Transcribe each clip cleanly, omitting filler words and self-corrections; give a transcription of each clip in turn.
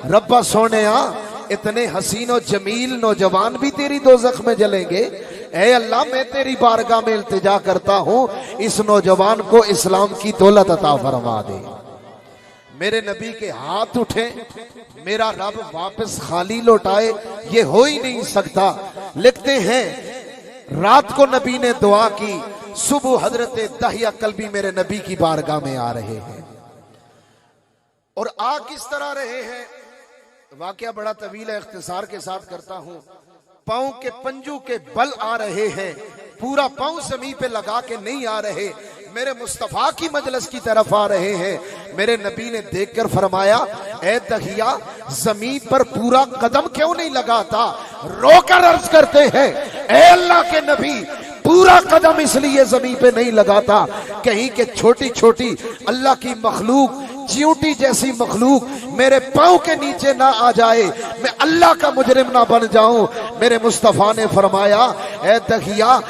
रब्बा सोनिया इतने हसीन और जमील नौजवान भी तेरी दोज़ख में जलेंगे। ऐ अल्लाह मैं तेरी बारगाह में इल्तिजा करता हूँ इस नौजवान को इस्लाम की दौलत अता फरमा दे। मेरे नबी के हाथ उठे, मेरा रब वापस खाली लौटाए, ये हो ही नहीं सकता। लिखते हैं रात को नबी ने दुआ की, सुबह हजरत दहिया कल्बी मेरे नबी की बारगाह में आ रहे हैं। और आ किस तरह रहे हैं, वाकया बड़ा तवील है, इख्तिसार के साथ करता हूं। पांव के पंजू के बल आ रहे हैं, पूरा पांव ज़मीन पे लगा के नहीं आ रहे, मेरे मुस्तफा की मजलिस की तरफ आ रहे हैं। मेरे नबी ने देखकर फरमाया, ए दहिया जमीन पर पूरा कदम क्यों नहीं लगाता? रोकर अर्ज करते हैं, ए अल्लाह के नबी पूरा कदम इसलिए जमीन पे नहीं लगाता कहीं के छोटी छोटी अल्लाह की मखलूक, चींटी जैसी मखलूक मेरे पांव के नीचे ना आ जाए, मैं अल्लाह का मुजरिम ना बन जाऊं। मेरे मुस्तफा ने फरमाया, ए दहिया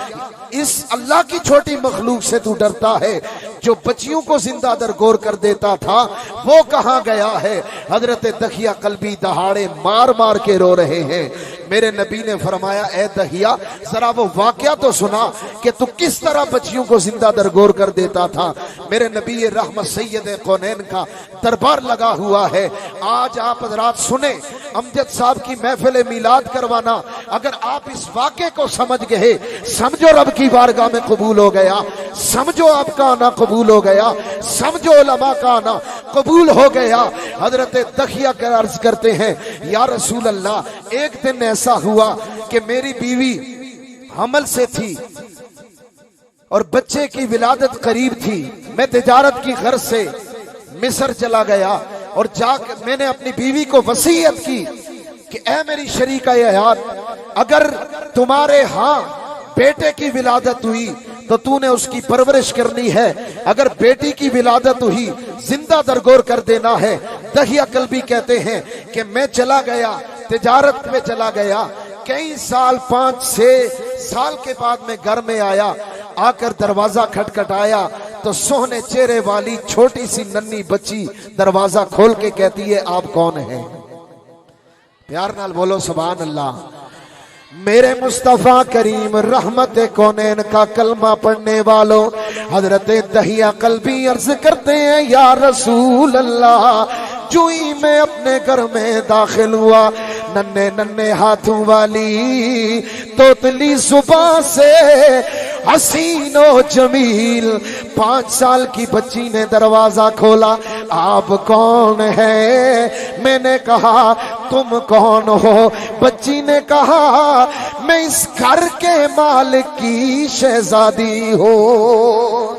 इस अल्लाह की छोटी मखलूक से तू डरता है, जो बच्चियों को जिंदा दरगोर कर देता था वो कहां गया है? हजरत दहिया कल्बी दहाड़े मार मार के रो रहे हैं। मेरे नबी ने फरमाया, ए दहिया जरा वो वाकया तो सुना कि तू किस तरह बच्चियों को जिंदा दरगोर कर देता था। मेरे नबी रहमत सैयद कौनैन का दरबार लगा हुआ है। आज आप हजरात सुने, अमजद साहब की महफिल मिलाद करवाना, अगर आप इस वाक़े को समझ गए, समझो रब की बारगाह में कबूल हो गया, समझो आपका आना कबूल हो गया, समझो उलमा का आना कबूल हो गया। हजरत दहिया कर अर्ज करते हैं, या रसूल अल्लाह, एक दिन ऐसा हुआ कि मेरी बीवी हमल से थी और बच्चे की विलादत करीब थी। मैं तिजारत की गर्ज से मिस्र चला गया और जाकर मैंने अपनी बीवी को वसीयत की कि ऐ मेरी शरीका हयात, अगर तुम्हारे हां बेटे की विलादत हुई तो तूने उसकी परवरिश करनी है, अगर बेटी की विलादत हुई जिंदा दरगोर कर देना है। दहिया कल्बी कहते हैं कि मैं चला गया, तिजारत में चला गया, कई साल 5-6 साल के बाद मैं घर में आया, आकर दरवाजा खटखटाया तो सोहने चेहरे वाली छोटी सी नन्ही बच्ची दरवाजा खोल के कहती है, आप कौन हैं? प्यार नाल बोलो सुभान अल्लाह। मेरे मुस्तफा करीम रहमत कौनैन का कलमा पढ़ने वालों, हजरत दहिया कल्बी अर्ज करते हैं, या रसूल अल्लाह, जो ही मैं अपने घर में दाखिल हुआ, नन्हे नन्हे हाथों वाली तोतली सुबह से हसीनो जमील 5 साल की बच्ची ने दरवाजा खोला। आप कौन है? मैंने कहा तुम कौन हो? बच्ची ने कहा मैं इस घर के मालिक की शहजादी हूँ,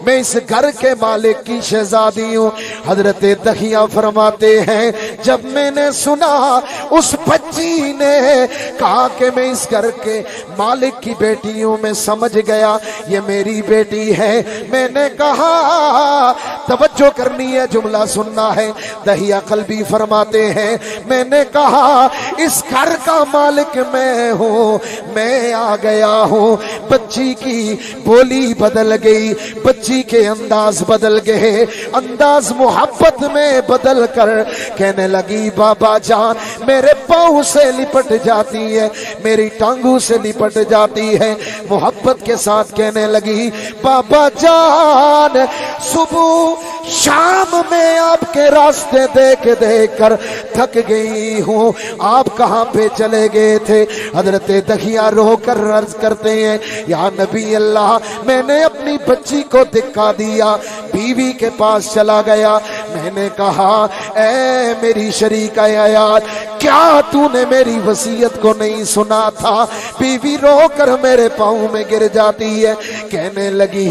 मैं इस घर के मालिक की शहजादी हूँ। हजरत दहिया फरमाते हैं, जब मैंने सुना उस बच्ची ने कहा कि मैं इस घर के मालिक की बेटी हूँ, मैं समझ गया ये मेरी बेटी है। मैंने कहा तवज्जो करनी है, जुमला सुनना है। दहिया कल्बी फरमाते हैं, मैंने कहा इस घर का मालिक मैं हूँ, मैं आ गया हूँ। बच्ची की बोली बदल गई, बच्ची के अंदाज बदल गए, अंदाज मोहब्बत में बदल कर कहने लगी, बाबा जान मेरे पाँव से लिपट जाती है, मेरी टांगों से लिपट जाती है। मोहब्बत के साथ कहने लगी, बाबा जान सुबह शाम में आपके रास्ते देख देख कर थक गई हूँ, आप कहाँ पे चले गए थे? हजरत दहिया रो कर अर्ज करते हैं, या नबी अल्लाह, मैंने अपनी बच्ची को दिखा दिया, बीवी के पास चला गया। मैंने कहा, ऐ मेरी शरीका हयात, क्या तूने मेरी वसीयत को नहीं सुना था? बीवी रो कर मेरे पाँव में गिर जाती है, कहने लगी,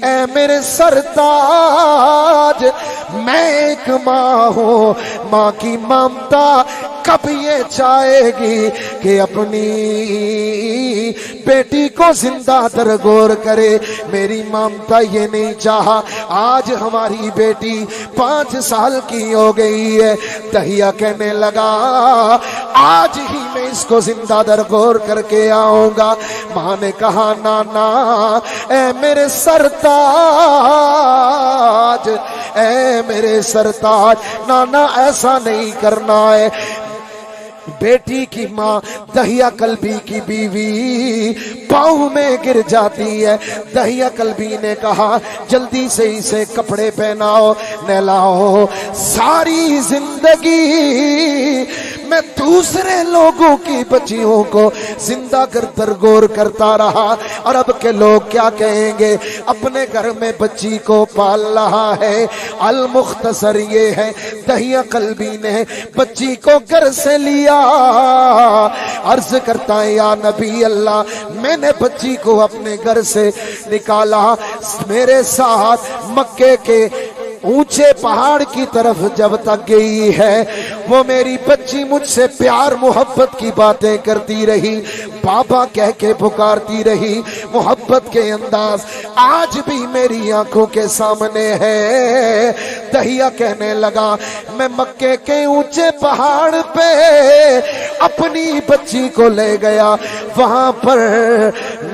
ऐ मेरे सरताज, मैं एक माँ हूँ, माँ की ममता कब ये चाहेगी कि अपनी बेटी को जिंदा दरगोर करे? मेरी ममता ये नहीं चाहा। आज हमारी बेटी 5 साल की हो गई है। दहिया कहने लगा, आज ही मैं इसको जिंदा दरगोर करके आऊंगा। माँ ने कहा, नाना, ऐ मेरे सरताज, اے میرے سرتاج نانا ایسا نہیں کرنا ہے۔ بیٹی کی ماں دہیا قلبی کی بیوی پاؤں میں گر جاتی ہے۔ دہیا قلبی نے کہا جلدی سے اسے کپڑے پہناؤ نہلاؤ۔ ساری زندگی میں دوسرے لوگوں کی بچیوں کو زندہ کر درگور کرتا رہا، اور اب کے لوگ کیا کہیں گے؟ اپنے گھر میں بچی کو پال رہا ہے۔ المختصر یہ ہے دہیا قلبی نے بچی کو گھر سے لیا، عرض کرتا ہے یا نبی اللہ میں نے بچی کو اپنے گھر سے نکالا، میرے ساتھ مکے کے اونچے پہاڑ کی طرف جب تک گئی ہے وہ میری بچی مجھ سے پیار محبت کی باتیں کرتی رہی، بابا کہہ کے پکارتی رہی، محبت کے انداز آج بھی میری آنکھوں کے سامنے ہے۔ دہیا کہنے لگا میں مکے کے اونچے پہاڑ پہ اپنی بچی کو لے گیا، وہاں پر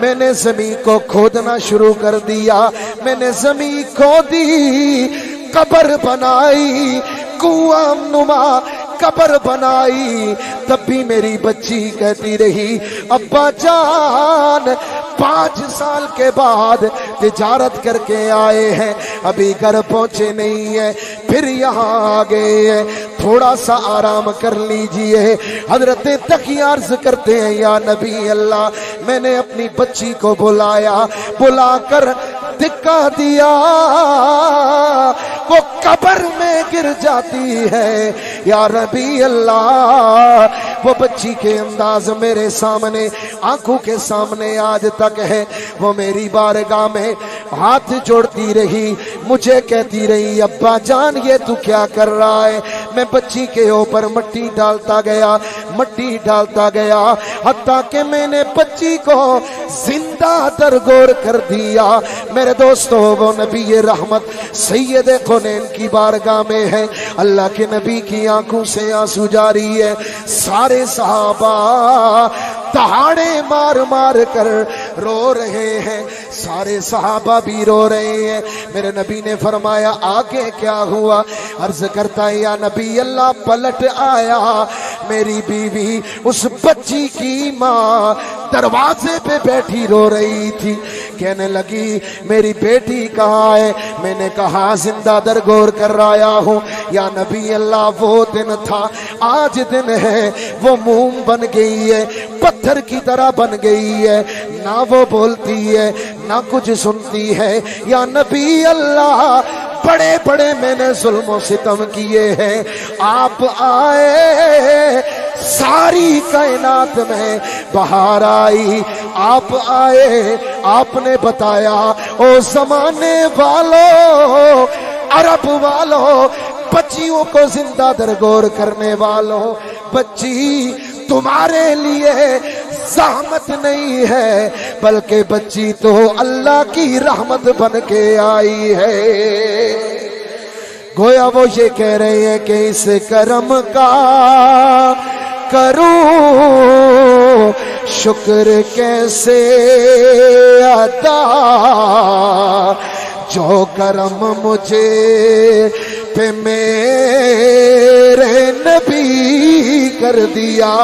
میں نے زمین کو کھودنا شروع کر دیا، میں نے زمین کھودی، قبر بنائی، کنواں نما قبر بنائی، تب بھی میری بچی کہتی رہی ابا جان 5 سال کے بعد تجارت کر کے آئے ہیں، ابھی گھر پہنچے نہیں ہیں، پھر یہاں آ گئے ہیں، تھوڑا سا آرام کر لیجئے۔ حضرت تقی عرض کرتے ہیں یا نبی اللہ میں نے اپنی بچی کو بلایا، بلا کر دکا دیا، وہ قبر میں گر جاتی ہے۔ یا نبی اللہ وہ بچی کے انداز میرے سامنے آنکھوں کے سامنے آج تک ہے، وہ میری بارگاہ میں ہاتھ جوڑتی رہی، مجھے کہتی رہی ابا جان یہ تو کیا کر رہا ہے؟ میں بچی کے اوپر مٹی ڈالتا گیا، مٹی ڈالتا گیا، حتیٰ کہ میں نے بچی کو زندہ درگور کر دیا۔ میرے دوستو وہ نبی رحمت سید کونین کی بارگاہ میں ہے، اللہ کے نبی کی آنکھوں سے آنسو جاری ہے، سارے صحابہ دہاڑے مار مار کر رو رہے ہیں، سارے صحابہ بھی رو رہے ہیں۔ میرے نبی نے فرمایا آگے کیا ہوا؟ عرض کرتا ہے یا نبی اللہ پلٹ آیا، میری بیوی اس بچی کی ماں دروازے پہ بیٹھی رو رہی تھی، کہنے لگی میری بیٹی کہاں ہے؟ میں نے کہا زندہ درگور کر آیا ہوں۔ یا نبی اللہ وہ دن تھا، آج دن ہے، وہ موم بن گئی ہے، پتھر کی طرح بن گئی ہے، نہ وہ بولتی ہے نہ کچھ سنتی ہے۔ یا نبی اللہ بڑے بڑے میں نے ظلم و ستم کیے ہیں، آپ آئے ساری کائنات میں بہار آئی، آپ آئے، آپ نے بتایا او زمانے والوں، عرب والوں، بچیوں کو زندہ درگور کرنے والوں، بچی تمہارے لیے زحمت نہیں ہے بلکہ بچی تو اللہ کی رحمت بن کے آئی ہے۔ گویا وہ یہ کہہ رہے ہیں کہ اس کرم کا کروں شکر کیسے ادا، جو کرم مجھے پہ میرے نبی کر دیا۔